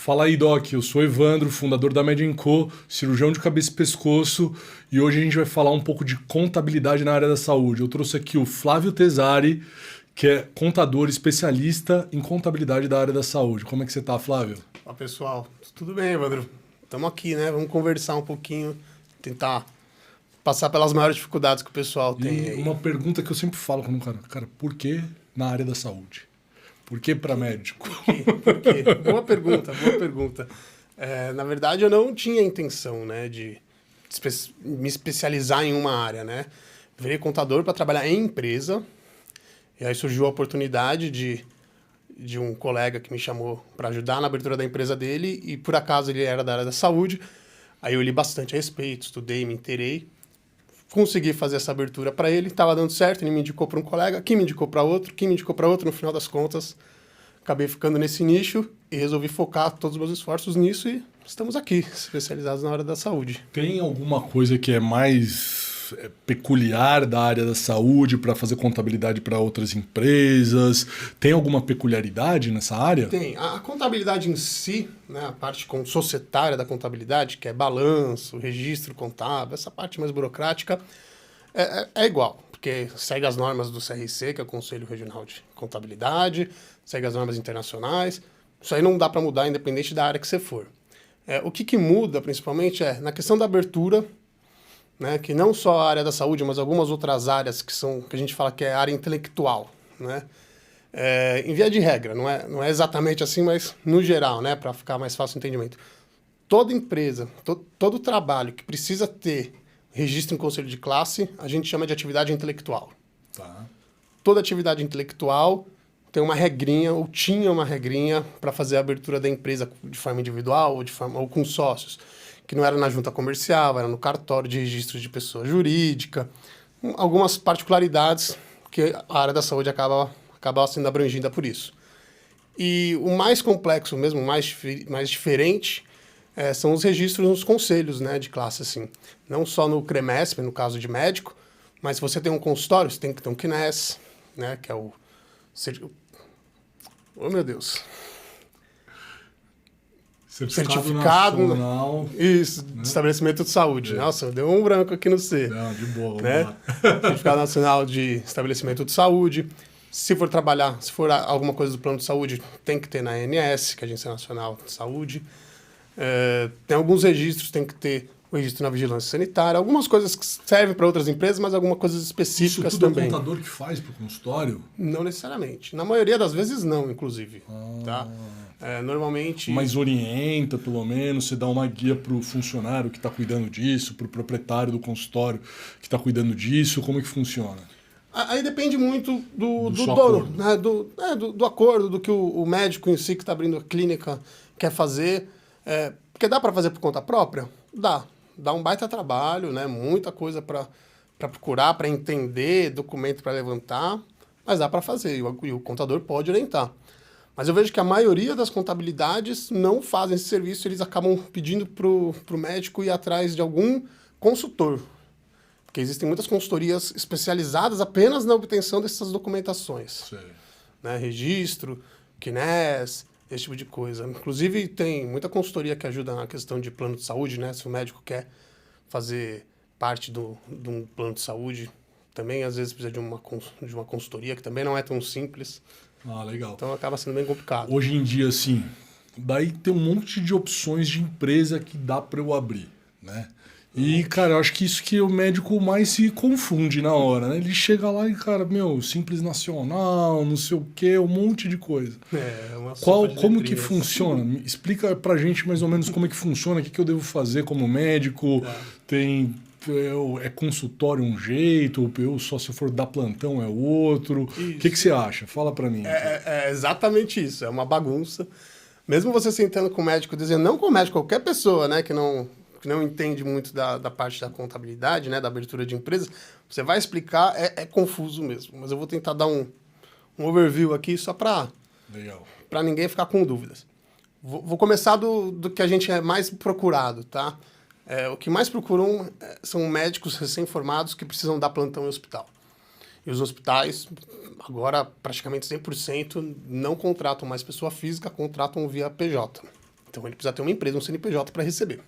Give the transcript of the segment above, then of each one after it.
Fala aí, Doc. Eu sou Evandro, fundador da Med & Co, cirurgião de cabeça e pescoço, e hoje a gente vai falar um pouco de contabilidade na área da saúde. Eu trouxe aqui o Flávio Tesari, que é contador especialista em contabilidade da área da saúde. Como é que você tá, Flávio? Olá, pessoal. Tudo bem, Evandro? Estamos aqui, né? Vamos conversar um pouquinho, tentar passar pelas maiores dificuldades que o pessoal tem E aí. uma pergunta que eu sempre falo com o cara, por que na área da saúde? Por que para médico? Por quê? Boa pergunta, boa pergunta. Na verdade, eu não tinha intenção, né, de me especializar em uma área, né? Virei contador para trabalhar em empresa, e aí surgiu a oportunidade de um colega que me chamou para ajudar na abertura da empresa dele, e por acaso ele era da área da saúde. Aí eu li bastante a respeito, estudei, me inteirei, consegui fazer essa abertura para ele, estava dando certo, ele me indicou para um colega, que me indicou para outro, que me indicou para outro, no final das contas, acabei ficando nesse nicho e resolvi focar todos os meus esforços nisso e estamos aqui, especializados na área da saúde. Tem alguma coisa que é mais peculiar da área da saúde para fazer contabilidade para outras empresas? Tem alguma peculiaridade nessa área? Tem. A contabilidade em si, né, a parte societária da contabilidade, que é balanço, registro contábil, essa parte mais burocrática, é igual, porque segue as normas do CRC, que é o Conselho Regional de Contabilidade, segue as normas internacionais. Isso aí não dá para mudar, independente da área que você for. O que muda, principalmente, na questão da abertura, né, que não só a área da saúde, mas algumas outras áreas que a gente fala que é área intelectual, né? Em via de regra, não é exatamente assim, mas no geral, né, para ficar mais fácil o entendimento. Toda empresa, todo trabalho que precisa ter registro em conselho de classe, a gente chama de atividade intelectual. Tá. Toda atividade intelectual tem uma regrinha, ou tinha uma regrinha, para fazer a abertura da empresa de forma individual ou com sócios, que não era na junta comercial, era no cartório de registro de pessoa jurídica, algumas particularidades que a área da saúde acaba sendo abrangida por isso. E o mais complexo mesmo, mais diferente, são os registros nos conselhos, né, de classe, assim. Não só no CREMESP, no caso de médico, mas se você tem um consultório, você tem que ter um CNES, né, que é o... Oh, meu Deus... Certificado nacional. Isso, né? De estabelecimento de saúde. Nossa, deu um branco aqui no C. Não, de boa, né? vamos lá. Certificado nacional de estabelecimento de saúde. Se for alguma coisa do plano de saúde, tem que ter na ANS, que é a Agência Nacional de Saúde. Tem alguns registros, tem que ter o registro na vigilância sanitária. Algumas coisas que servem para outras empresas, mas algumas coisas específicas isso tudo também. É o contador que faz para o consultório? Não necessariamente. Na maioria das vezes não, inclusive. Tá? Normalmente... Mas orienta, pelo menos, você dá uma guia para o funcionário que está cuidando disso, para o proprietário do consultório que está cuidando disso, como é que funciona? Aí depende muito do dono, né? do acordo, do que o médico em si que está abrindo a clínica quer fazer. Porque dá para fazer por conta própria? Dá um baita trabalho, né? Muita coisa para procurar, para entender, documento para levantar, mas dá para fazer e o contador pode orientar. Mas eu vejo que a maioria das contabilidades não fazem esse serviço, eles acabam pedindo para o médico ir atrás de algum consultor. Porque existem muitas consultorias especializadas apenas na obtenção dessas documentações. Né? Registro, CNES, esse tipo de coisa. Inclusive, tem muita consultoria que ajuda na questão de plano de saúde, né? Se o médico quer fazer parte de um plano de saúde, também às vezes precisa de uma consultoria, que também não é tão simples. Ah, legal. Então acaba sendo bem complicado. Hoje em dia, assim, daí tem um monte de opções de empresa que dá para eu abrir, né? E, cara, eu acho que isso que o médico mais se confunde na hora, né? Ele chega lá e, cara, Simples Nacional, não sei o quê, um monte de coisa. Como que funciona? Explica pra gente mais ou menos como é que funciona, o que eu devo fazer como médico, é consultório um jeito, só se eu for dar plantão é outro. O que você acha? Fala pra mim. É exatamente isso, é uma bagunça. Mesmo você sentando com o médico, dizendo, não com o médico, qualquer pessoa, né, que não entende muito da parte da contabilidade, né, da abertura de empresas, você vai explicar, é confuso mesmo. Mas eu vou tentar dar um overview aqui só para ninguém ficar com dúvidas. Vou começar do que a gente é mais procurado, tá? O que mais procuram são médicos recém-formados que precisam dar plantão em hospital. E os hospitais, agora praticamente 100%, não contratam mais pessoa física, contratam via PJ. Então ele precisa ter uma empresa, um CNPJ para receber.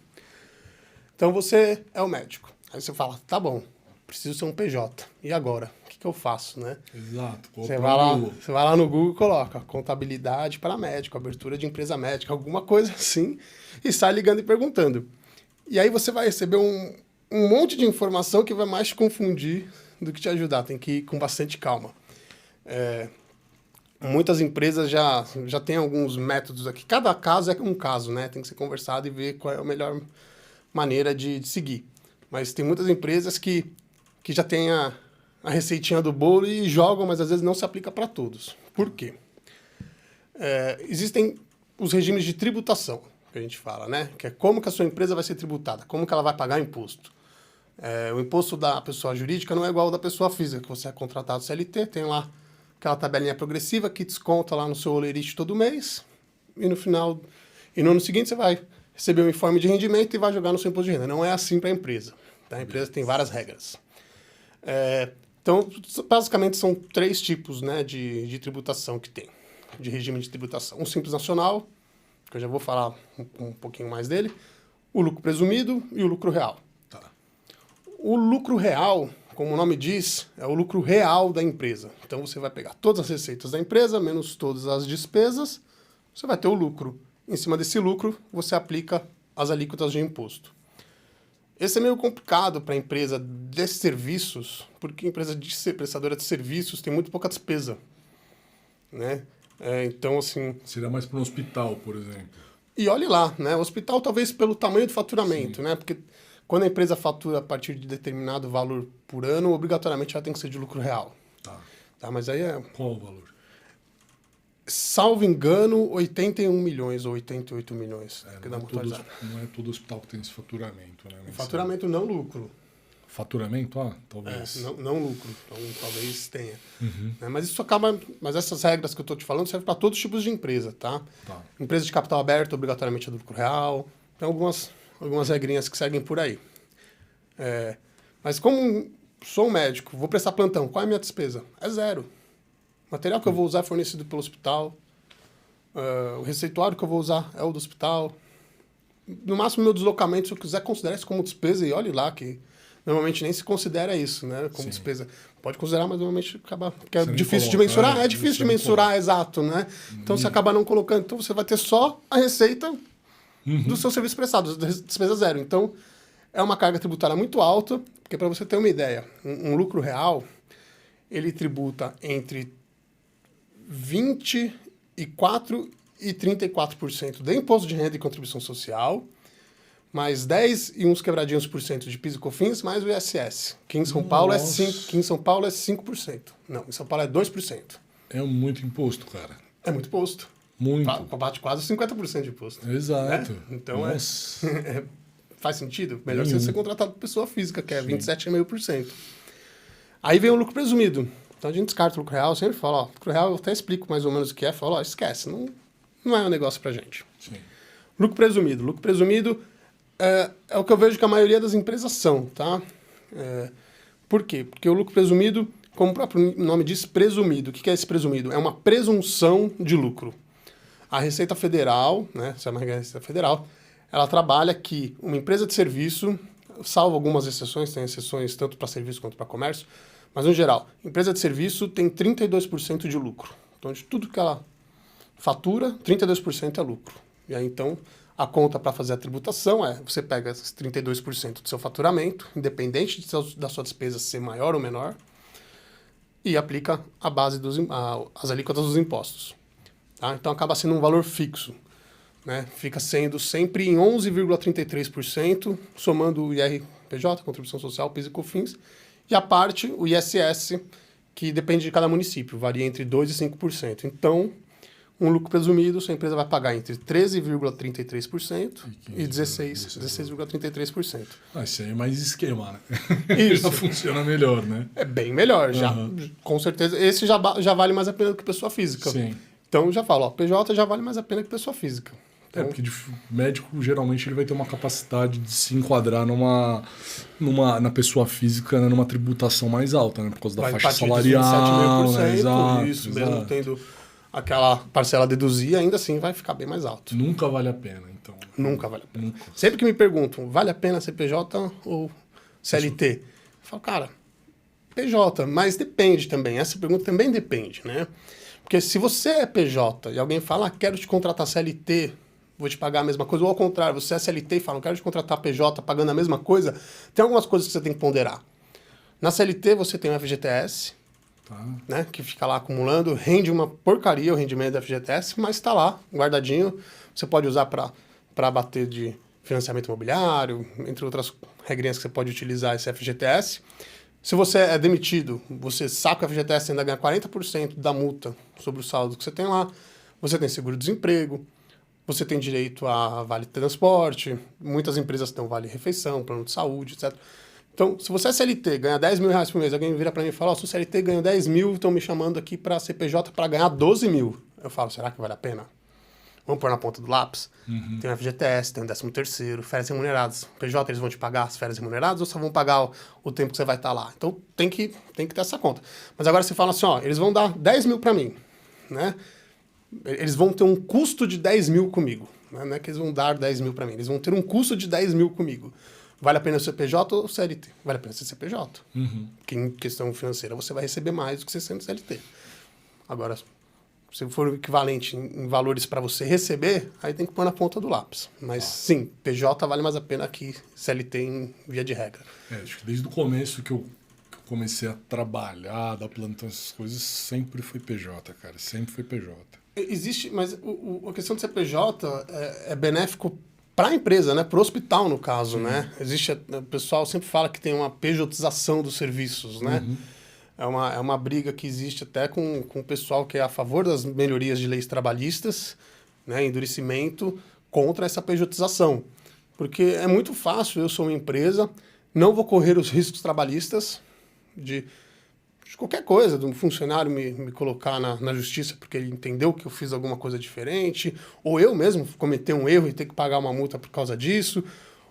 Então você é o médico. Aí você fala, tá bom, preciso ser um PJ. E agora? O que eu faço, né? Exato. Você vai lá no Google e coloca contabilidade para médico, abertura de empresa médica, alguma coisa assim, e sai ligando e perguntando. E aí você vai receber um monte de informação que vai mais te confundir do que te ajudar. Tem que ir com bastante calma. Muitas empresas já têm alguns métodos aqui. Cada caso é um caso, né? Tem que ser conversado e ver qual é a melhor maneira de seguir. Mas tem muitas empresas que já têm a receitinha do bolo e jogam, mas às vezes não se aplica para todos. Por quê? Existem os regimes de tributação, que a gente fala, né? Que é como que a sua empresa vai ser tributada, como que ela vai pagar imposto. O imposto da pessoa jurídica não é igual ao da pessoa física, que você é contratado CLT, tem lá aquela tabelinha progressiva que desconta lá no seu olerite todo mês, e no ano seguinte você vai receber um informe de rendimento e vai jogar no seu imposto de renda. Não é assim para a empresa. Tá? A empresa tem várias regras. Então, basicamente, são 3 tipos, né, de tributação que tem, de regime de tributação. Um simples nacional, que eu já vou falar um pouquinho mais dele, o lucro presumido e o lucro real. Tá. O lucro real, como o nome diz, é o lucro real da empresa. Então, você vai pegar todas as receitas da empresa, menos todas as despesas, você vai ter o lucro. Em cima desse lucro, você aplica as alíquotas de imposto. Esse é meio complicado para a empresa de serviços, porque a empresa prestadora de serviços tem muito pouca despesa, né? Então, assim... Seria mais para um hospital, por exemplo. E olhe lá, né? O hospital talvez pelo tamanho do faturamento, né? Porque quando a empresa fatura a partir de determinado valor por ano, obrigatoriamente ela tem que ser de lucro real. Tá? Mas aí é... Qual o valor? Salvo engano, 81 milhões ou 88 milhões. Não é todo hospital que tem esse faturamento, né? Faturamento não lucro. Faturamento? Talvez. Não lucro. Então, talvez tenha. Mas isso acaba... Mas essas regras que eu estou te falando servem para todos os tipos de empresa, tá? Empresa de capital aberto, obrigatoriamente é do lucro real. Tem algumas regrinhas que seguem por aí. Mas como sou um médico, vou prestar plantão, qual é a minha despesa? É 0. O material que eu vou usar é fornecido pelo hospital. O receituário que eu vou usar é o do hospital. No máximo, meu deslocamento, se eu quiser considerar isso como despesa, e olhe lá, que normalmente nem se considera isso, né? Como despesa. Pode considerar, mas normalmente acaba... Porque é difícil de mensurar. É difícil de mensurar, exato, né? Então, você acaba não colocando. Então, você vai ter só a receita do seu serviço prestado, despesa 0. Então, é uma carga tributária muito alta, porque para você ter uma ideia, um lucro real, ele tributa entre 24% e 34% de imposto de renda e contribuição social, mais 10 e uns quebradinhos por cento de PIS e COFINS, mais o ISS, que em São Paulo é 5%. Não, em São Paulo é 2%. É muito imposto, cara. É muito imposto. Muito. Bate quase 50% de imposto. Exato. Né? Então, faz sentido? Melhor você ser contratado por pessoa física, que é 27,5%. Aí vem o lucro presumido. Então a gente descarta o lucro real, eu sempre falo, lucro real eu até explico mais ou menos o que é, falo, esquece, não é um negócio pra gente. Sim. Lucro presumido. Lucro presumido é o que eu vejo que a maioria das empresas são, tá? Por quê? Porque o lucro presumido, como o próprio nome diz, presumido. O que é esse presumido? É uma presunção de lucro. A Receita Federal, né, se é uma Receita Federal, ela trabalha que uma empresa de serviço, salvo algumas exceções, tem exceções tanto para serviço quanto para comércio, mas, no geral, empresa de serviço tem 32% de lucro. Então, de tudo que ela fatura, 32% é lucro. E aí, então, a conta para fazer a tributação você pega esses 32% do seu faturamento, independente da sua despesa ser maior ou menor, e aplica a base as alíquotas dos impostos. Tá? Então, acaba sendo um valor fixo. Né? Fica sendo sempre em 11,33%, somando o IRPJ, Contribuição Social, PIS e COFINS, e a parte, o ISS, que depende de cada município, varia entre 2% e 5%. Então, um lucro presumido, sua empresa vai pagar entre 13,33% e 16,33%. Isso aí é mais esquema, né? Isso. Já funciona melhor, né? É bem melhor, já. Com certeza. Esse já vale mais a pena que pessoa física. Sim. Então, já falo, PJ já vale mais a pena que pessoa física. Então, porque o médico, geralmente, ele vai ter uma capacidade de se enquadrar na pessoa física, né, numa tributação mais alta, né? Por causa da faixa salarial. De 27,5%, Né? isso, mesmo tendo aquela parcela a deduzir, ainda assim vai ficar bem mais alto. Nunca vale a pena, então. Nunca vale a pena. Nunca. Sempre que me perguntam, vale a pena CPJ ou CLT? Eu falo, cara, PJ, mas depende também. Essa pergunta também depende, né? Porque se você é PJ e alguém fala, quero te contratar CLT, vou te pagar a mesma coisa, ou ao contrário, você é CLT e fala, quero te contratar PJ pagando a mesma coisa, tem algumas coisas que você tem que ponderar. Na CLT você tem o FGTS, né, que fica lá acumulando, rende uma porcaria o rendimento do FGTS, mas está lá, guardadinho, você pode usar para bater de financiamento imobiliário, entre outras regrinhas que você pode utilizar esse FGTS. Se você é demitido, você saca o FGTS e ainda ganha 40% da multa sobre o saldo que você tem lá, você tem seguro-desemprego, você tem direito a vale transporte, muitas empresas têm vale refeição, plano de saúde, etc. Então, se você é CLT, ganha 10 mil reais por mês, alguém vira para mim e fala, sou CLT, ganho 10 mil, estão me chamando aqui para CPJ para ganhar 12 mil. Eu falo, será que vale a pena? Vamos pôr na ponta do lápis? Tem o FGTS, tem o 13º, férias remuneradas. PJ, eles vão te pagar as férias remuneradas ou só vão pagar o tempo que você vai estar lá? Então, tem que ter essa conta. Mas agora você fala assim, ó, eles vão dar 10 mil para mim, né? Eles vão ter um custo de 10 mil comigo. Né? Não é que eles vão dar 10 mil para mim, eles vão ter um custo de 10 mil comigo. Vale a pena ser CPJ ou CLT? Vale a pena ser CPJ. Porque em questão financeira você vai receber mais do que você sendo CLT. Agora, se for o equivalente em valores para você receber, aí tem que pôr na ponta do lápis. Mas sim, PJ vale mais a pena que CLT em via de regra. Acho que desde o começo que eu comecei a trabalhar, dar plantão, essas coisas, sempre foi PJ, cara. Sempre foi PJ. Existe, mas a questão de ser PJ é benéfico para a empresa, né? Para o hospital, no caso, né? Existe, o pessoal sempre fala que tem uma pejotização dos serviços, né? É uma briga que existe até com o pessoal que é a favor das melhorias de leis trabalhistas, né? Endurecimento contra essa pejotização. Porque é muito fácil, eu sou uma empresa, não vou correr os riscos trabalhistas de qualquer coisa, de um funcionário me colocar na justiça porque ele entendeu que eu fiz alguma coisa diferente, ou eu mesmo cometer um erro e ter que pagar uma multa por causa disso,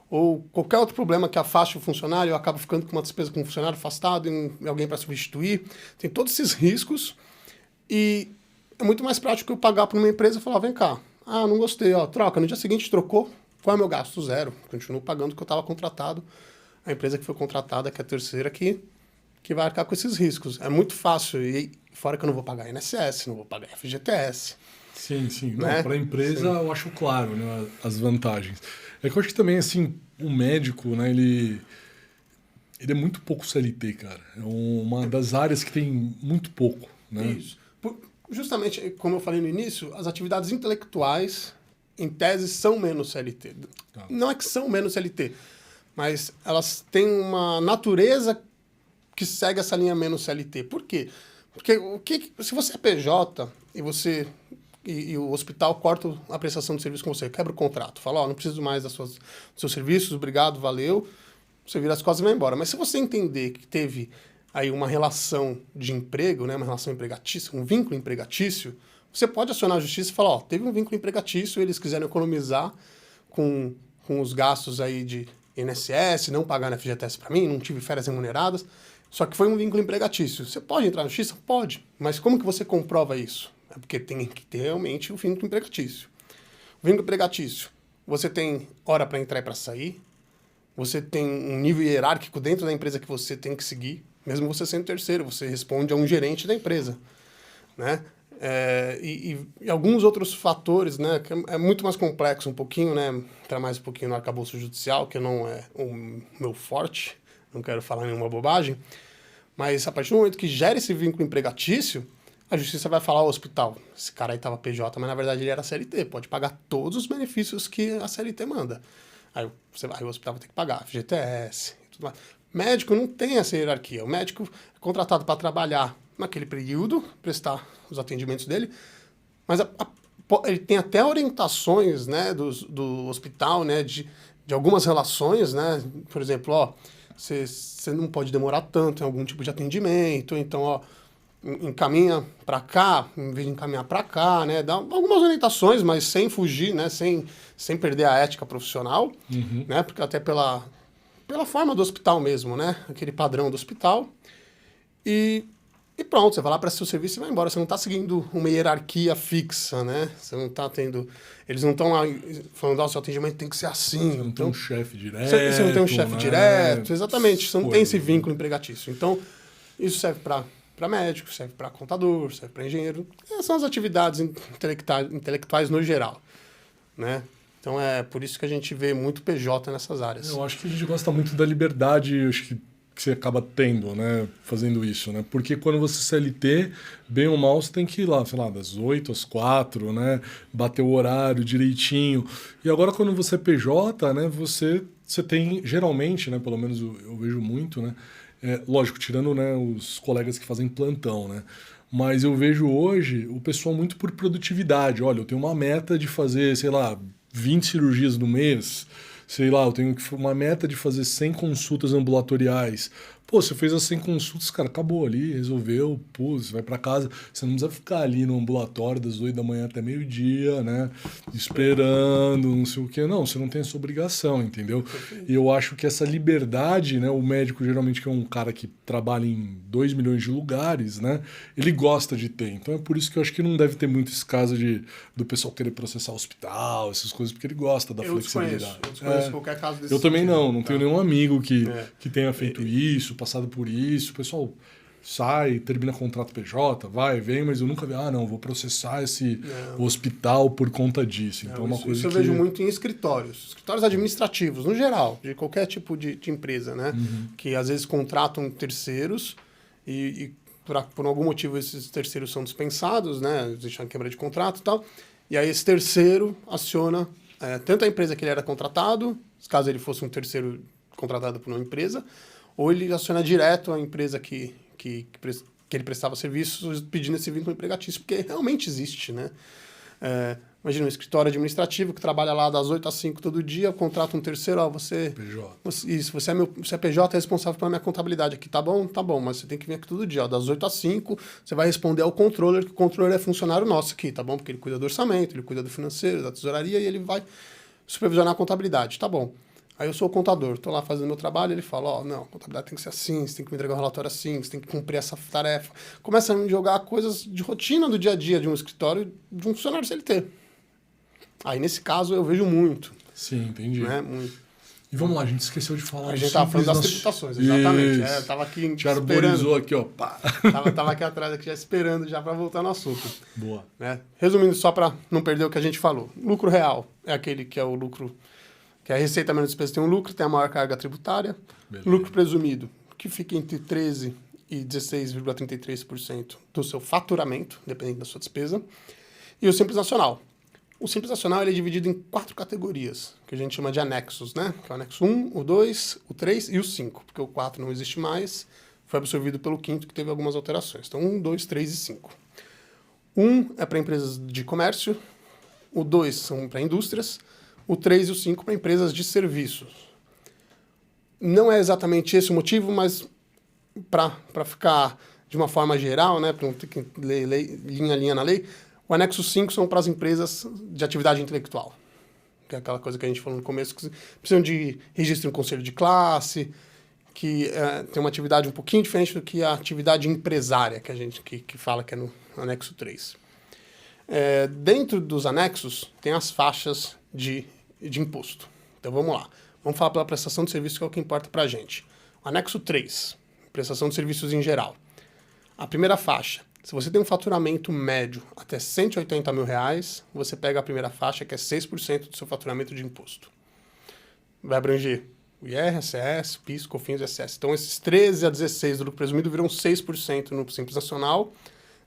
ou qualquer outro problema que afaste o funcionário, eu acabo ficando com uma despesa com um funcionário afastado e alguém para substituir. Tem todos esses riscos e é muito mais prático eu pagar para uma empresa e falar, vem cá, não gostei, ó, troca, no dia seguinte trocou, qual é o meu gasto? Zero, continuo pagando o que eu estava contratado, a empresa que foi contratada, que é a terceira aqui, que vai arcar com esses riscos. É muito fácil, e fora que eu não vou pagar INSS, não vou pagar FGTS. Sim. Né? Para a empresa eu acho claro, né, as vantagens. É que eu acho que também, assim, o médico, né, ele é muito pouco CLT, cara. É uma das áreas que tem muito pouco, né? Isso. Justamente, como eu falei no início, as atividades intelectuais, em tese, são menos CLT. Tá. Não é que são menos CLT, mas elas têm uma natureza que segue essa linha menos CLT. Por quê? Porque se você é PJ e o hospital corta a prestação de serviço com você, quebra o contrato, fala, não preciso mais dos seus serviços, obrigado, valeu, você vira as costas e vai embora. Mas se você entender que teve aí uma relação de emprego, né, uma relação empregatícia, um vínculo empregatício, você pode acionar a justiça e falar, teve um vínculo empregatício, eles quiseram economizar com os gastos aí de INSS, não pagaram FGTS para mim, não tive férias remuneradas, só que foi um vínculo empregatício. Você pode entrar na justiça? Pode. Mas como que você comprova isso? É porque tem que ter realmente o vínculo empregatício. O vínculo empregatício, você tem hora para entrar e para sair, você tem um nível hierárquico dentro da empresa que você tem que seguir, mesmo você sendo terceiro, você responde a um gerente da empresa, né? E alguns outros fatores, né, que é muito mais complexo um pouquinho, né, entrar mais um pouquinho no arcabouço judicial, que não é o meu forte, não quero falar nenhuma bobagem, mas a partir do momento que gera esse vínculo empregatício, a justiça vai falar ao hospital, esse cara aí estava PJ, mas na verdade ele era CLT, pode pagar todos os benefícios que a CLT manda. Aí o hospital vai ter que pagar FGTS e tudo mais. Médico não tem essa hierarquia, o médico é contratado para trabalhar naquele período, prestar os atendimentos dele, mas ele tem até orientações, né, do hospital, né, de algumas relações, né, por exemplo, você não pode demorar tanto em algum tipo de atendimento, então, encaminha para cá, em vez de encaminhar para cá, né, dá algumas orientações, mas sem fugir, né, sem perder a ética profissional, né, porque até pela forma do hospital mesmo, né, aquele padrão do hospital, e E pronto, você vai lá, presta seu serviço e vai embora. Você não está seguindo uma hierarquia fixa, né? Você não está tendo... Eles não estão lá falando, o seu atendimento tem que ser assim. Você não tem um chefe direto, Você não tem um chefe né? direto, exatamente. Você não tem esse Coisa. vínculo empregatício. Então, isso serve para médico, serve para contador, serve para engenheiro. Essas são as atividades intelectuais no geral, né? Então, é por isso que a gente vê muito PJ nessas áreas. Eu acho que a gente gosta muito da liberdade, acho que você acaba tendo, né, fazendo isso, né? Porque quando você é CLT, bem ou mal, você tem que ir lá, sei lá, das 8 às 4, né? Bater o horário direitinho. E agora, quando você é PJ, né, você tem, geralmente, né, pelo menos eu vejo muito, né? Lógico, tirando, né, os colegas que fazem plantão, né? Mas eu vejo hoje o pessoal muito por produtividade. Olha, eu tenho uma meta de fazer, sei lá, 20 cirurgias no mês. Sei lá, eu tenho uma meta de fazer 100 consultas ambulatoriais. Pô, você fez as 100 consultas, cara, acabou ali, resolveu, pô, você vai pra casa. Você não precisa ficar ali no ambulatório das 8 da manhã até meio-dia, né? Esperando, não sei o quê. Não, você não tem essa obrigação, entendeu? E eu acho que essa liberdade, né? O médico, geralmente, que é um cara que trabalha em 2 milhões de lugares, né? Ele gosta de ter. Então é por isso que eu acho que não deve ter muito esse caso do pessoal querer processar o hospital, essas coisas, porque ele gosta da flexibilidade. Eu desconheço qualquer caso desse Eu também sentido. não tenho nenhum amigo que tenha feito isso, passado por isso. O pessoal sai, termina contrato PJ, vai, vem, mas eu nunca vi, não, vou processar esse hospital por conta disso. Então, uma coisa isso eu vejo muito em escritórios administrativos, no geral, de qualquer tipo de empresa, né? Que às vezes contratam terceiros e por algum motivo esses terceiros são dispensados, né? Existe uma quebra de contrato e tal. E aí esse terceiro aciona tanto a empresa que ele era contratado, caso ele fosse um terceiro contratado por uma empresa, ou ele aciona direto a empresa que ele prestava serviços pedindo esse vínculo empregatício, porque realmente existe, né? Imagina um escritório administrativo que trabalha lá das 8 às 5 todo dia, contrata um terceiro, você é PJ, é responsável pela minha contabilidade aqui, tá bom, mas você tem que vir aqui todo dia, das 8 às 5, você vai responder ao controller, que o controller é funcionário nosso aqui, tá bom? Porque ele cuida do orçamento, ele cuida do financeiro, da tesouraria, e ele vai supervisionar a contabilidade, tá bom. Aí eu sou o contador, estou lá fazendo meu trabalho, ele fala, não, a contabilidade tem que ser assim, você tem que me entregar um relatório assim, você tem que cumprir essa tarefa. Começa a me jogar coisas de rotina do dia a dia de um escritório de um funcionário CLT. Aí, nesse caso, eu vejo muito. Sim, entendi. Né? Muito. E vamos lá, a gente esqueceu de falar. A gente estava falando das tributações, exatamente. Eu estava aqui te arborizou aqui, ó. Tava aqui atrás, aqui, já esperando já para voltar no assunto. Boa. Né? Resumindo, só para não perder o que a gente falou. Lucro real é aquele que é o lucro... que a receita menos despesa tem um lucro, tem a maior carga tributária. Beleza. Lucro presumido, que fica entre 13% e 16,33% do seu faturamento, dependendo da sua despesa. E o Simples Nacional. O Simples Nacional ele é dividido em 4 categorias, que a gente chama de anexos, né? Que é o anexo 1, o 2, o 3 e o 5, porque o 4 não existe mais, foi absorvido pelo 5º, que teve algumas alterações. Então, 1, 2, 3 e 5. 1 é para empresas de comércio, o 2 são para indústrias, o 3 e o 5 para empresas de serviços. Não é exatamente esse o motivo, mas para ficar de uma forma geral, né, para não ter que ler linha a linha na lei, o anexo 5 são para as empresas de atividade intelectual, que é aquela coisa que a gente falou no começo, que precisam de registro em conselho de classe, que tem uma atividade um pouquinho diferente do que a atividade empresária, que a gente que fala que é no anexo 3. Dentro dos anexos, tem as faixas de imposto. Então, vamos lá. Vamos falar pela prestação de serviço, que é o que importa para a gente. O anexo 3, prestação de serviços em geral. A primeira faixa, se você tem um faturamento médio até R$180 mil, você pega a primeira faixa, que é 6% do seu faturamento de imposto. Vai abranger o IR, ACS, PIS, COFINS e ISS. Então, esses 13 a 16 do lucro presumido viram 6% no Simples Nacional,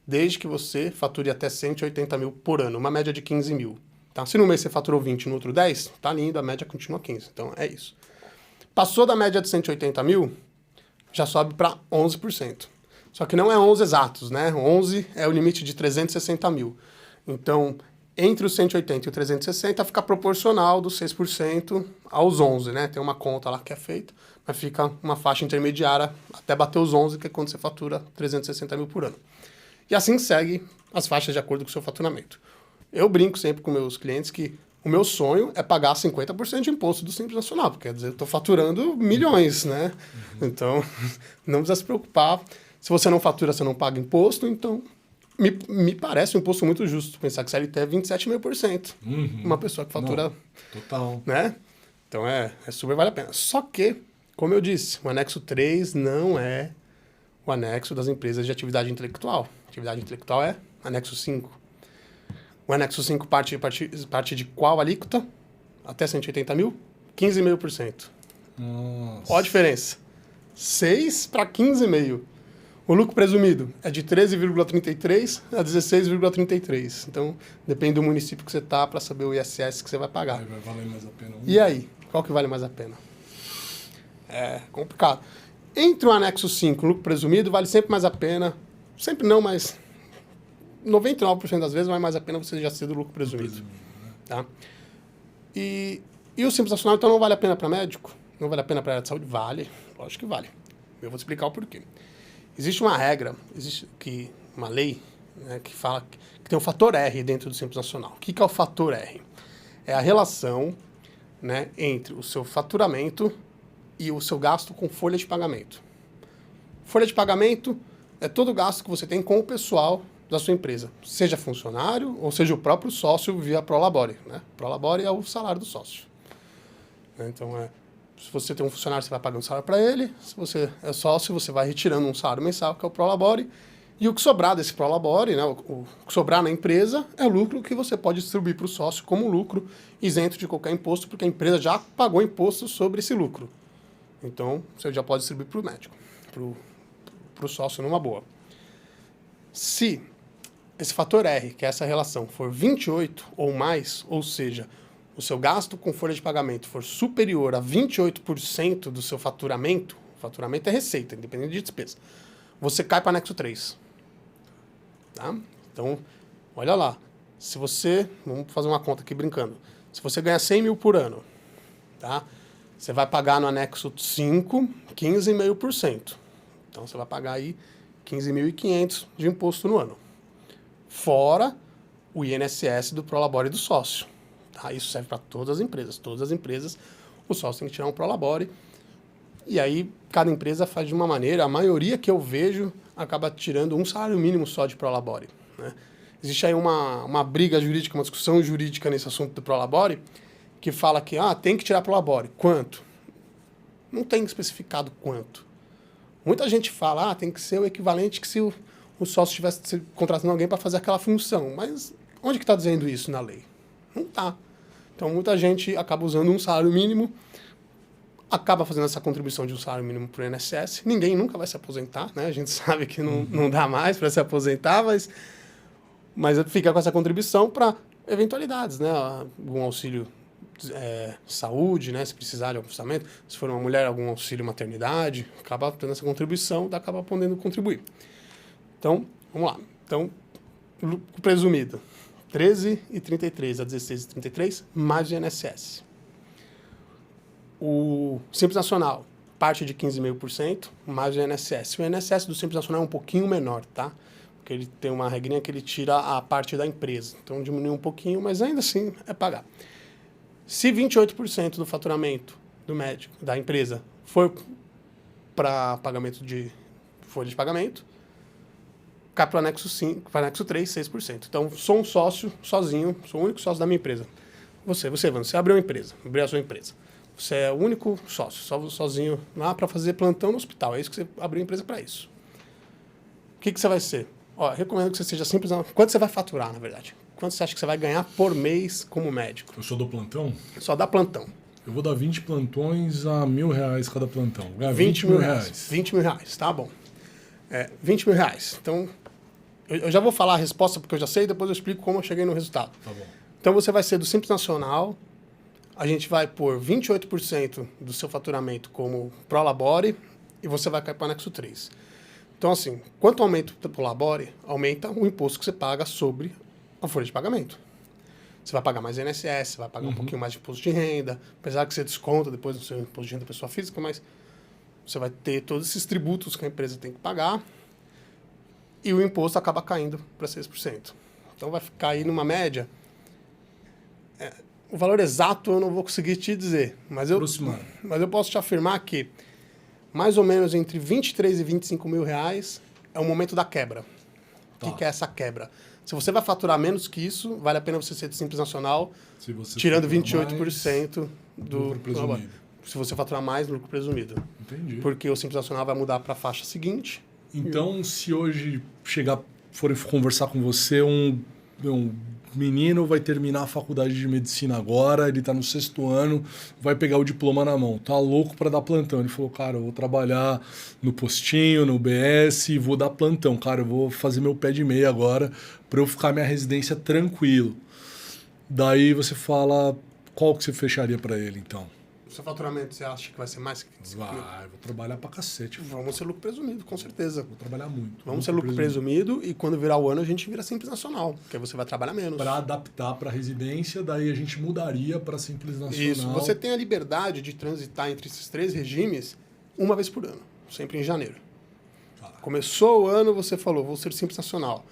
desde que você fature até 180 mil por ano, uma média de 15 mil. Tá? Se no mês você faturou 20 e no outro 10, tá lindo, a média continua 15. Então, é isso. Passou da média de 180 mil, já sobe para 11%. Só que não é 11 exatos, né? 11 é o limite de 360 mil. Então, entre os 180 e o 360 fica proporcional dos 6% aos 11, né? Tem uma conta lá que é feita, mas fica uma faixa intermediária até bater os 11, que é quando você fatura 360 mil por ano. E assim segue as faixas de acordo com o seu faturamento. Eu brinco sempre com meus clientes que o meu sonho é pagar 50% de imposto do Simples Nacional, porque quer dizer, eu estou faturando milhões, né? Então, não precisa se preocupar. Se você não fatura, você não paga imposto, então me parece um imposto muito justo. Pensar que CLT é 27,5%. Uma pessoa que fatura... Não, total. Né? Então é super vale a pena. Só que, como eu disse, o anexo 3 não é o anexo das empresas de atividade intelectual. Atividade intelectual é anexo 5. O anexo 5 parte de qual alíquota? Até 180 mil? 15,5%. Nossa. Olha a diferença. 6 para 15,5%. O lucro presumido é de 13,33 a 16,33. Então, depende do município que você está para saber o ISS que você vai pagar. Aí vai valer mais a pena. E aí? Qual que vale mais a pena? É complicado. Entre o anexo 5 e o lucro presumido, vale sempre mais a pena. Sempre não, mas 99% das vezes vale mais a pena você já ser do lucro presumido. Né? Tá? E o Simples Nacional, então, não vale a pena para médico? Não vale a pena para área de saúde? Vale. Lógico que vale. Eu vou te explicar o porquê. Existe uma regra, uma lei, né, que fala que tem um fator R dentro do Simples Nacional. O que é o fator R? É a relação, né, entre o seu faturamento e o seu gasto com folha de pagamento. Folha de pagamento é todo o gasto que você tem com o pessoal da sua empresa, seja funcionário ou seja o próprio sócio via Prolabore. Né? Prolabore é o salário do sócio. Então, se você tem um funcionário, você vai pagando salário para ele. Se você é sócio, você vai retirando um salário mensal, que é o Prolabore. E o que sobrar desse Prolabore, né, o que sobrar na empresa, é o lucro que você pode distribuir para o sócio como lucro isento de qualquer imposto, porque a empresa já pagou imposto sobre esse lucro. Então, você já pode distribuir para o médico, para o sócio numa boa. Se esse fator R, que é essa relação, for 28 ou mais, ou seja, o seu gasto com folha de pagamento for superior a 28% do seu faturamento, faturamento é receita, independente de despesa, você cai para anexo 3. Tá? Então, olha lá. Se você, vamos fazer uma conta aqui brincando, se você ganha 100 mil por ano, tá? Você vai pagar no anexo 5, 15,5%. Então, você vai pagar aí 15.500 de imposto no ano. Fora o INSS do Prolabore do sócio. Tá? Isso serve para todas as empresas. Todas as empresas, o sócio tem que tirar um Prolabore. E aí, cada empresa faz de uma maneira. A maioria que eu vejo acaba tirando um salário mínimo só de Prolabore. Né? Existe aí uma briga jurídica, uma discussão jurídica nesse assunto do Prolabore, que fala que tem que tirar Prolabore. Quanto? Não tem especificado quanto. Muita gente fala, tem que ser o equivalente que se o sócio estivesse contratando alguém para fazer aquela função. Mas onde que está dizendo isso na lei? Não está. Então, muita gente acaba usando um salário mínimo, acaba fazendo essa contribuição de um salário mínimo para o INSS. Ninguém nunca vai se aposentar, né? A gente sabe que não dá mais para se aposentar, mas fica com essa contribuição para eventualidades, né? Algum auxílio saúde, né? Se precisar de algum orçamento, se for uma mulher, algum auxílio maternidade, acaba tendo essa contribuição, acaba podendo contribuir. Então, vamos lá. Então, lucro presumido, 13,33 a 16,33, mais o INSS. O Simples Nacional, parte de 15,5%, mais o INSS. O INSS do Simples Nacional é um pouquinho menor, tá? Porque ele tem uma regrinha que ele tira a parte da empresa. Então, diminui um pouquinho, mas ainda assim é pagar. Se 28% do faturamento do médico, da empresa, for para pagamento de folha de pagamento, cai para o anexo 5, para o anexo 3, 6%. Então, sou um sócio sozinho, sou o único sócio da minha empresa. Você abriu uma empresa, abriu a sua empresa. Você é o único sócio, sozinho lá para fazer plantão no hospital. É isso que você abriu a empresa para isso. O que você vai ser? Recomendo que você seja simples. Quanto você vai faturar, na verdade? Quanto você acha que você vai ganhar por mês como médico? Eu sou do plantão? Só dá plantão. Eu vou dar 20 plantões a R$1.000 cada plantão. 20 mil reais. 20 mil reais, tá bom. 20 mil reais. Então, eu já vou falar a resposta porque eu já sei, depois eu explico como eu cheguei no resultado. Tá bom. Então, você vai ser do Simples Nacional, a gente vai pôr 28% do seu faturamento como Prolabore e você vai cair para o anexo 3. Então, assim, quanto aumenta o Prolabore, aumenta o imposto que você paga sobre a folha de pagamento. Você vai pagar mais INSS, você vai pagar um pouquinho mais de imposto de renda, apesar que você desconta depois do seu imposto de renda da pessoa física, mas você vai ter todos esses tributos que a empresa tem que pagar e o imposto acaba caindo para 6%. Então vai ficar aí numa média. O valor exato eu não vou conseguir te dizer, mas eu posso te afirmar que mais ou menos entre 23 e 25 mil reais é o momento da quebra. O que é essa quebra? Se você vai faturar menos que isso, vale a pena você ser de Simples Nacional, Se você tirando faturar 28% do lucro presumido. Se você faturar mais, lucro presumido. Entendi. Porque o Simples Nacional vai mudar para a faixa seguinte. Então, se hoje forem conversar com você, um menino vai terminar a faculdade de medicina agora, ele tá no 6º ano, vai pegar o diploma na mão, tá louco para dar plantão. Ele falou, cara, eu vou trabalhar no postinho, no UBS, e vou dar plantão. Cara, eu vou fazer meu pé de meia agora para eu ficar minha residência tranquilo. Daí você fala, qual que você fecharia para ele, então? O seu faturamento, você acha que vai ser mais que 25 mil? Vai, vou trabalhar pra cacete. Vamos ser lucro presumido, com certeza. Vou trabalhar muito. Vamos ser lucro presumido e quando virar o ano a gente vira Simples Nacional, que aí você vai trabalhar menos. Para adaptar para residência, daí a gente mudaria para Simples Nacional. Isso, você tem a liberdade de transitar entre esses 3 regimes uma vez por ano, sempre em janeiro. Tá. Começou o ano, você falou, vou ser Simples Nacional.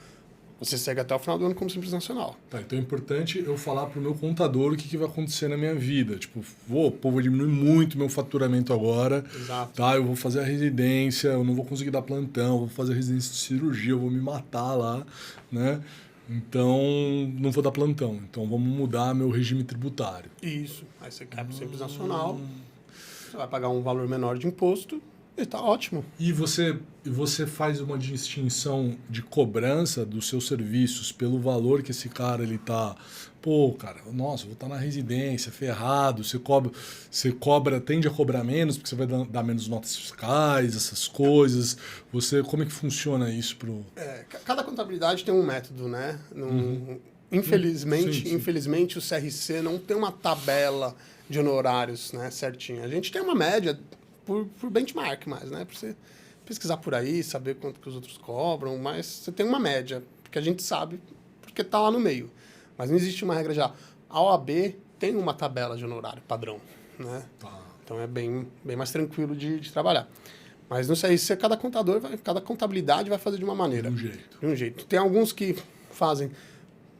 Você segue até o final do ano como Simples Nacional. Tá, então é importante eu falar pro meu contador o que vai acontecer na minha vida. Tipo, pô, vou diminuir muito meu faturamento agora. Exato. Tá, eu vou fazer a residência, eu não vou conseguir dar plantão, vou fazer a residência de cirurgia, eu vou me matar lá, né? Então, não vou dar plantão. Então, vamos mudar meu regime tributário. Isso. Aí você quer pro Simples Nacional, você vai pagar um valor menor de imposto e tá ótimo. E você faz uma distinção de cobrança dos seus serviços pelo valor que esse cara ele tá. Pô, cara, nossa, vou estar na residência, ferrado. Você cobra, tende a cobrar menos, porque você vai dar menos notas fiscais, essas coisas. Como é que funciona isso pro. Cada contabilidade tem um método, né? Infelizmente, Sim. infelizmente, o CRC não tem uma tabela de honorários, né, certinha. A gente tem uma média por benchmark mais, né? Para você pesquisar por aí, saber quanto que os outros cobram, mas você tem uma média, porque a gente sabe, porque está lá no meio. Mas não existe uma regra já. A OAB tem uma tabela de honorário padrão, né? Tá. Então é bem mais tranquilo de trabalhar. Mas no CRC, cada contabilidade vai fazer de uma maneira. De um jeito. De um jeito. Tem alguns que fazem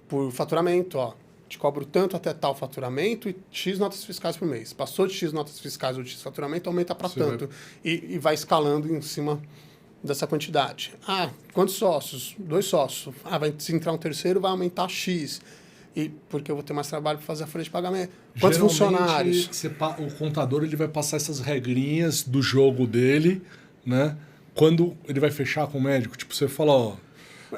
por faturamento, ó. Te cobro tanto até tal faturamento e X notas fiscais por mês. Passou de X notas fiscais ou X faturamento, aumenta para tanto. E vai escalando em cima dessa quantidade. Ah, quantos sócios? 2 sócios. Ah, se entrar um terceiro, vai aumentar X. E porque eu vou ter mais trabalho para fazer a folha de pagamento. Quantos funcionários? O contador ele vai passar essas regrinhas do jogo dele, né? Quando ele vai fechar com o médico. Tipo, você fala, ó...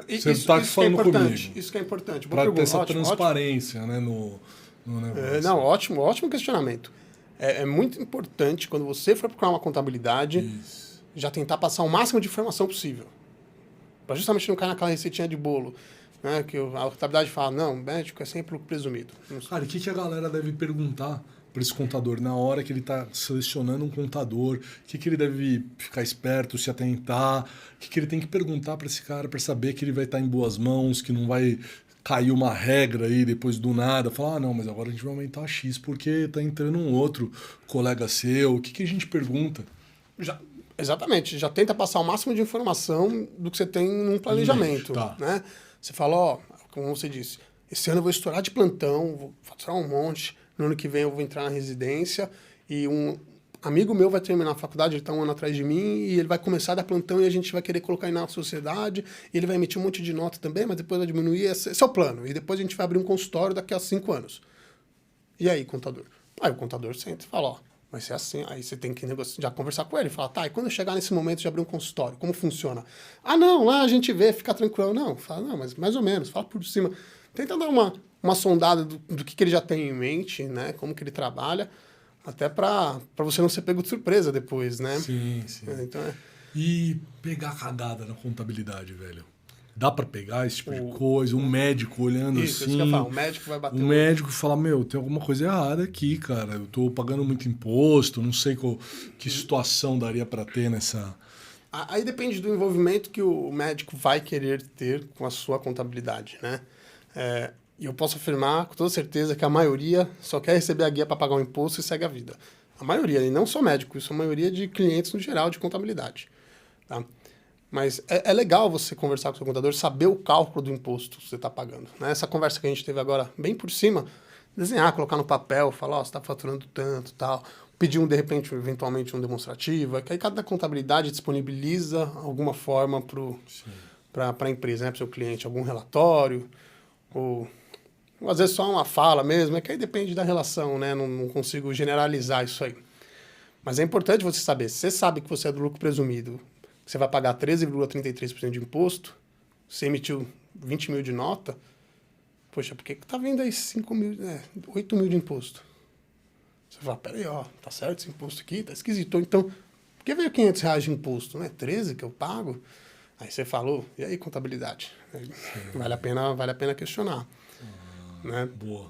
Você está falando comigo. Isso que é importante. Para ter essa transparência, né, no negócio. Não, ótimo questionamento. É muito importante, quando você for procurar uma contabilidade, já tentar passar o máximo de informação possível. Para justamente não cair naquela receitinha de bolo, né, que a contabilidade fala, não, médico é sempre lucro presumido. Cara, o que a galera deve perguntar para esse contador na hora que ele está selecionando um contador? O que ele deve ficar esperto, se atentar? O que ele tem que perguntar para esse cara para saber que ele vai estar em boas mãos, que não vai cair uma regra aí depois do nada, falar, não, mas agora a gente vai aumentar X porque está entrando um outro colega seu. O que a gente pergunta? Exatamente, já tenta passar o máximo de informação do que você tem num planejamento. Tá. Né? Você fala, ó, como você disse, esse ano eu vou estourar de plantão, vou faturar um monte. No ano que vem eu vou entrar na residência e um amigo meu vai terminar a faculdade, ele está um ano atrás de mim e ele vai começar a dar plantão e a gente vai querer colocar ele na sociedade e ele vai emitir um monte de nota também, mas depois vai diminuir. Esse é o plano. E depois a gente vai abrir um consultório daqui a 5 anos. E aí, contador? Aí o contador senta e fala, ó, vai ser assim. Aí você tem que já conversar com ele. Fala, tá, e quando eu chegar nesse momento de abrir um consultório, como funciona? Ah, não, lá a gente vê, fica tranquilo. Não, fala, não, mas mais ou menos, fala por cima. Tenta dar uma sondada do que ele já tem em mente, né? Como que ele trabalha, até para você não ser pego de surpresa depois, né? Sim. Então, E pegar cagada na contabilidade, velho? Dá para pegar esse tipo de coisa? Um médico olhando isso assim... que eu falo, o médico vai bater... O médico fala, meu, tem alguma coisa errada aqui, cara. Eu tô pagando muito imposto, não sei que situação daria para ter nessa... Aí depende do envolvimento que o médico vai querer ter com a sua contabilidade, né? E eu posso afirmar com toda certeza que a maioria só quer receber a guia para pagar o imposto e segue a vida. A maioria, e não só médico, isso é a maioria de clientes no geral de contabilidade. Tá? Mas é legal você conversar com o seu contador, saber o cálculo do imposto que você está pagando. Né? Essa conversa que a gente teve agora, bem por cima, desenhar, colocar no papel, falar, ó, você está faturando tanto, tal. pedir, de repente, eventualmente, um demonstrativo. É que aí cada contabilidade disponibiliza alguma forma para a empresa, né, para o seu cliente, algum relatório, ou às vezes só uma fala mesmo, é que aí depende da relação, né? Não consigo generalizar isso aí. Mas é importante você saber, se você sabe que você é do lucro presumido, que você vai pagar 13,33% de imposto, você emitiu 20 mil de nota, poxa, por que tá vindo aí 8 mil de imposto? Você fala, peraí, ó, tá certo esse imposto aqui, tá esquisito. Então, por que veio R$500 de imposto? Não é 13 que eu pago? Aí você falou, e aí contabilidade? Vale a pena questionar. Né? Boa.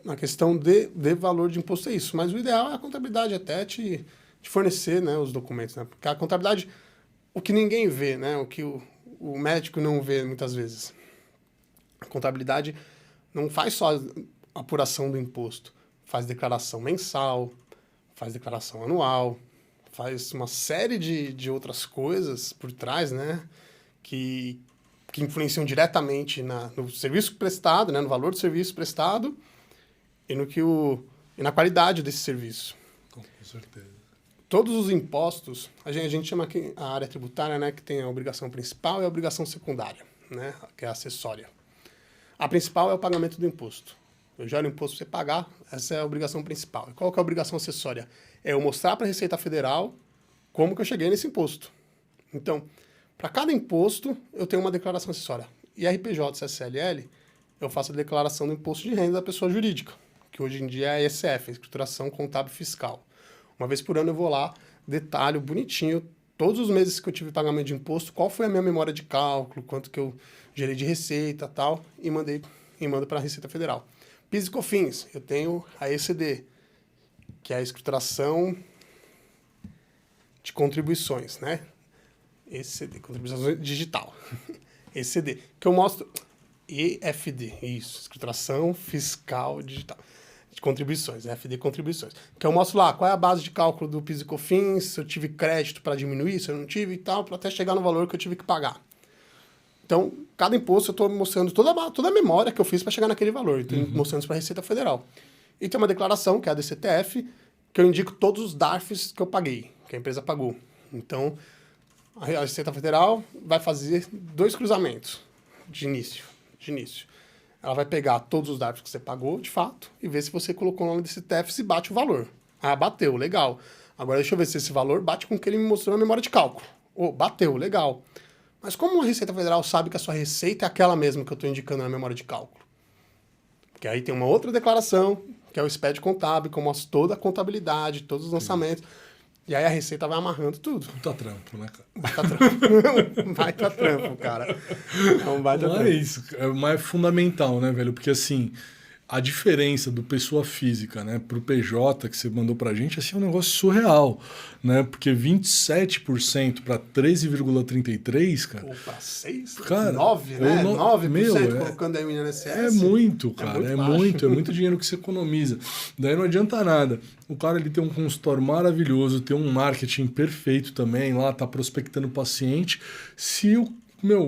Na questão de valor de imposto é isso, mas o ideal é a contabilidade até te fornecer, né, os documentos, né? Porque a contabilidade, o que ninguém vê, né, o que o médico não vê muitas vezes, a contabilidade não faz só apuração do imposto, faz declaração mensal, faz declaração anual, faz uma série de outras coisas por trás, né, que influenciam diretamente no serviço prestado, né, no valor do serviço prestado e na qualidade desse serviço. Com certeza. Todos os impostos, a gente chama aqui a área tributária, né, que tem a obrigação principal e a obrigação secundária, né, que é a acessória. A principal é o pagamento do imposto. Eu gero imposto para você pagar, essa é a obrigação principal. E qual que é a obrigação acessória? É eu mostrar para a Receita Federal como que eu cheguei nesse imposto. Então, para cada imposto, eu tenho uma declaração acessória. E RPJ, CSLL, eu faço a declaração do imposto de renda da pessoa jurídica, que hoje em dia é a ECF, a Escrituração Contábil Fiscal. Uma vez por ano eu vou lá, detalho bonitinho, todos os meses que eu tive pagamento de imposto, qual foi a minha memória de cálculo, quanto que eu gerei de receita e tal, e mando para a Receita Federal. PIS e COFINS, eu tenho a ECD, que é a Escrituração de Contribuições, né? ECD, Contribuição Digital. ECD, que eu mostro... EFD, isso, Escrituração Fiscal Digital. De contribuições, EFD Contribuições. Que eu mostro lá qual é a base de cálculo do PIS e COFINS, se eu tive crédito para diminuir, se eu não tive e tal, para até chegar no valor que eu tive que pagar. Então, cada imposto eu estou mostrando toda a memória que eu fiz para chegar naquele valor. Estou mostrando isso para a Receita Federal. E tem uma declaração, que é a DCTF, que eu indico todos os DARFs que eu paguei, que a empresa pagou. Então, a Receita Federal vai fazer 2 cruzamentos de início. Ela vai pegar todos os DARFs que você pagou, de fato, e ver se você colocou o nome desse TF se bate o valor. Ah, bateu, legal. Agora deixa eu ver se esse valor bate com o que ele me mostrou na memória de cálculo. Oh, bateu, legal. Mas como a Receita Federal sabe que a sua receita é aquela mesma que eu estou indicando na memória de cálculo? Porque aí tem uma outra declaração, que é o SPED contábil, que eu mostro toda a contabilidade, todos os lançamentos. E aí a Receita vai amarrando tudo. Puta trampo, né, cara? Baita trampo. Baita trampo, cara. É um baita Não trampo. é isso, mas é fundamental, né, velho? Porque assim, a diferença do pessoa física, né, pro PJ que você mandou pra gente, assim, é um negócio surreal, né? Porque 27% para 13,33%, cara. Ou para 6? Cara, 9, né? 9% meu, colocando aí o INSS. É muito, cara. É baixo. muito dinheiro que você economiza. Daí não adianta nada. O cara ele tem um consultório maravilhoso, tem um marketing perfeito também, lá tá prospectando o paciente. Se o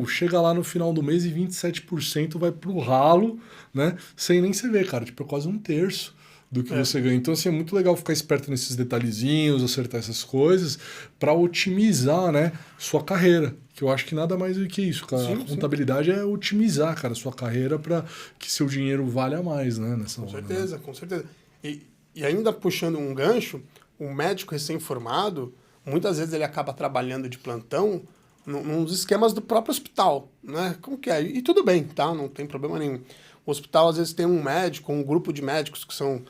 chega lá no final do mês e 27% vai pro ralo, né? Sem nem você ver, cara. Tipo, é quase um terço do que você ganha. Então, assim, é muito legal ficar esperto nesses detalhezinhos, acertar essas coisas, para otimizar, né, sua carreira. Que eu acho que nada mais do que isso, cara. Sim, a contabilidade é otimizar, cara, sua carreira para que seu dinheiro valha mais, né, nessa hora. Certeza, com certeza. E ainda puxando um gancho, o médico recém-formado, muitas vezes ele acaba trabalhando de plantão nos esquemas do próprio hospital, né? Como que é? E tudo bem, tá? Não tem problema nenhum. O hospital, às vezes, tem um médico, um grupo de médicos que são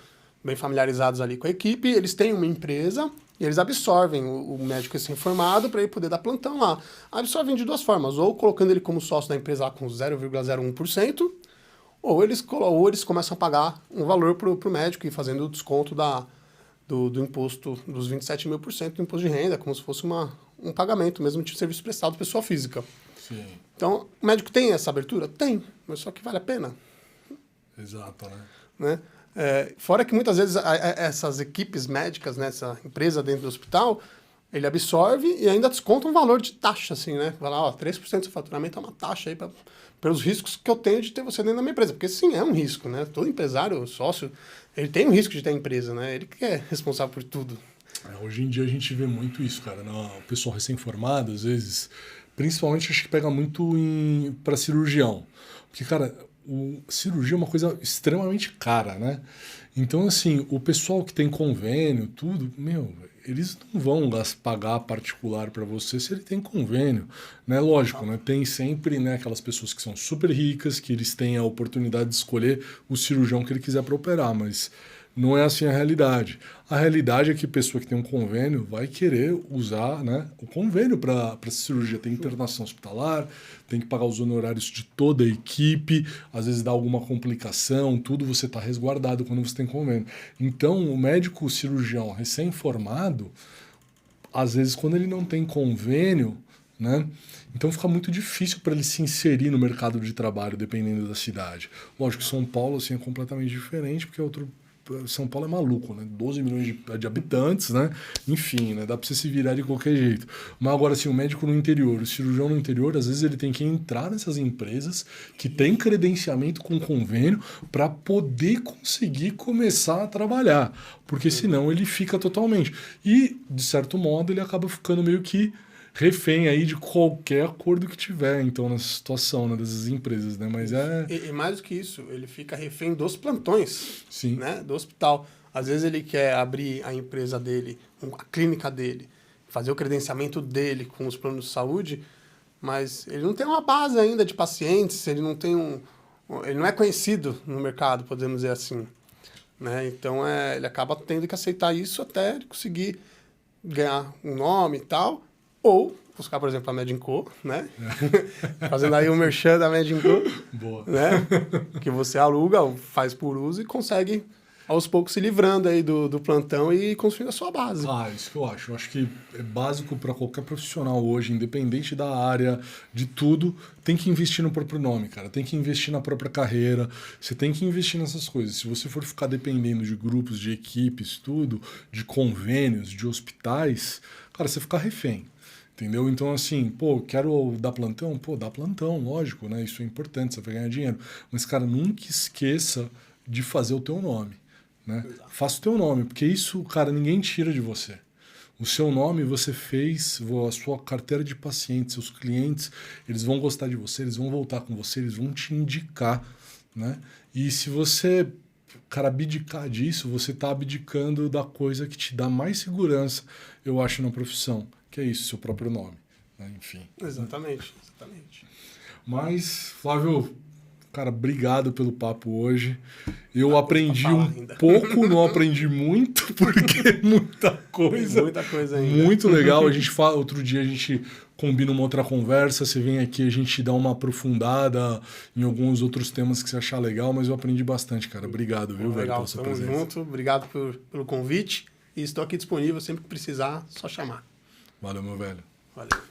bem familiarizados ali com a equipe, eles têm uma empresa e eles absorvem o médico recém-formado para ele poder dar plantão lá. Absorvem de 2 formas, ou colocando ele como sócio da empresa lá com 0,01%, ou eles começam a pagar um valor para o médico e fazendo o desconto do imposto dos 27 mil por cento do imposto de renda, como se fosse um pagamento mesmo de serviço prestado pessoa física. Sim. Então, o médico tem essa abertura? Tem, mas só que vale a pena. Exato, Né? Fora que muitas vezes essas equipes médicas, né, essa empresa dentro do hospital, ele absorve e ainda desconta um valor de taxa, assim, né? Vai lá, 3% do seu faturamento é uma taxa aí pelos riscos que eu tenho de ter você dentro da minha empresa. Porque sim, é um risco, né? Todo empresário, sócio, ele tem um risco de ter a empresa, né? Ele que é responsável por tudo. Hoje em dia a gente vê muito isso, cara. O pessoal recém-formado, às vezes, principalmente acho que pega muito para cirurgião. Porque, cara, cirurgia é uma coisa extremamente cara, né? Então, assim, o pessoal que tem convênio, tudo, eles não vão pagar particular para você se ele tem convênio, né? Lógico, né? Tem sempre, né, aquelas pessoas que são super ricas, que eles têm a oportunidade de escolher o cirurgião que ele quiser para operar, mas não é assim a realidade. A realidade é que a pessoa que tem um convênio vai querer usar, né, o convênio para cirurgia. Tem internação hospitalar, tem que pagar os honorários de toda a equipe, às vezes dá alguma complicação, tudo você está resguardado quando você tem convênio. Então, o médico cirurgião recém-formado, às vezes quando ele não tem convênio, né, então fica muito difícil para ele se inserir no mercado de trabalho, dependendo da cidade. Lógico que São Paulo assim, é completamente diferente, porque São Paulo é maluco, né? 12 milhões de habitantes, né? Enfim, né? Dá para você se virar de qualquer jeito. Mas agora, assim, o médico no interior, o cirurgião no interior, às vezes ele tem que entrar nessas empresas que têm credenciamento com convênio para poder conseguir começar a trabalhar. Porque senão ele fica totalmente. E, de certo modo, ele acaba ficando meio que refém aí de qualquer acordo que tiver, então, nessa situação, né, dessas empresas, né? Mas E mais do que isso, ele fica refém dos plantões, sim, né, do hospital. Às vezes ele quer abrir a empresa dele, a clínica dele, fazer o credenciamento dele com os planos de saúde, mas ele não tem uma base ainda de pacientes, ele não tem ele não é conhecido no mercado, podemos dizer assim, né? Então ele acaba tendo que aceitar isso até ele conseguir ganhar um nome e tal. Ou buscar, por exemplo, a Medinco, né? Fazendo aí o merchan da Medinco. Boa. Né? Que você aluga, faz por uso e consegue, aos poucos, se livrando aí do plantão e construindo a sua base. Isso que eu acho. Eu acho que é básico para qualquer profissional hoje, independente da área, de tudo, tem que investir no próprio nome, cara. Tem que investir na própria carreira. Você tem que investir nessas coisas. Se você for ficar dependendo de grupos, de equipes, tudo, de convênios, de hospitais, cara, você fica refém. Entendeu? Então, assim, quero dar plantão? Dá plantão, lógico, né? Isso é importante, você vai ganhar dinheiro. Mas, cara, nunca esqueça de fazer o teu nome, né? Faça o teu nome, porque isso, cara, ninguém tira de você. O seu nome você fez, a sua carteira de pacientes, seus clientes, eles vão gostar de você, eles vão voltar com você, eles vão te indicar, né? E se você, cara, abdicar disso, você tá abdicando da coisa que te dá mais segurança, eu acho, na profissão. Que é isso, seu próprio nome, né? Enfim. Exatamente. Mas, Flávio, cara, obrigado pelo papo hoje. Eu aprendi um pouco, não aprendi muito, porque é muita coisa. Tem muita coisa ainda. Muito legal. A gente fala, outro dia a gente combina uma outra conversa, você vem aqui, a gente dá uma aprofundada em alguns outros temas que você achar legal, mas eu aprendi bastante, cara. Obrigado, viu, velho, pela sua presença. Tamo junto, obrigado pelo convite e estou aqui disponível sempre que precisar, só chamar. Valeu, meu velho. Valeu.